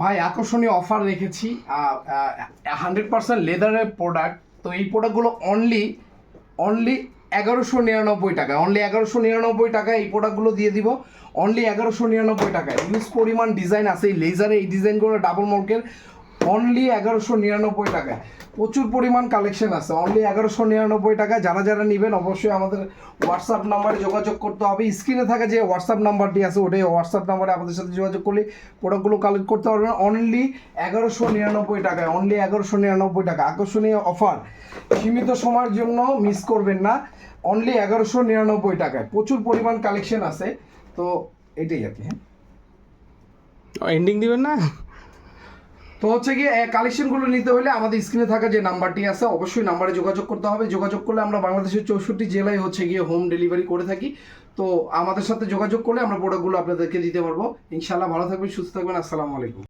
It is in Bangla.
ভাই আকর্ষণীয় অফার রেখেছি 100% লেদারের প্রোডাক্ট। তো এই প্রোডাক্টগুলো অনলি 1199 টাকা, অনলি 1199 টাকায় এই প্রোডাক্টগুলো দিয়ে দিব। অনলি 1199 টাকায় ইউজ পরিমাণ ডিজাইন আছে এই লেজারে, এই ডিজাইনগুলো ডাবল মর্কের। অনলি 1199 টাকায় প্রচুর পরিমাণ কালেকশন আছে। অনলি 1199 টাকায় যারা যারা নেবেন অবশ্যই আমাদের হোয়াটসঅ্যাপ নাম্বারে যোগাযোগ করতে হবে। স্ক্রিনে থাকা যে হোয়াটসঅ্যাপ নাম্বারটি আছে ওটাই হোয়াটসঅ্যাপ নাম্বারে আমাদের সাথে যোগাযোগ করলে প্রোডাক্টগুলো কালেক্ট করতে পারবেন। অনলি 1199 টাকায়, অনলি 1199 টাকা। আকর্ষণীয় অফার, সীমিত সময়ের জন্য মিস করবেন না। অনলি 1199 টাকায় প্রচুর পরিমাণ কালেকশন আছে। তো এটাই আর কি। হ্যাঁ, এন্ডিং দিবেন না? তো হচ্ছে গিয়ে কালেকশনগুলো নিতে হলে আমাদের স্ক্রিনে থাকা যে নাম্বারটি আছে অবশ্যই নাম্বারে যোগাযোগ করতে হবে। যোগাযোগ করলে আমরা বাংলাদেশের 64 জেলায় হচ্ছে গিয়ে হোম ডেলিভারি করে থাকি। তো আমাদের সাথে যোগাযোগ করলে আমরা প্রোডাক্টগুলো আপনাদেরকে দিতে পারবো। ইনশাআল্লাহ ভালো থাকবেন, সুস্থ থাকবেন। আসসালামু আলাইকুম।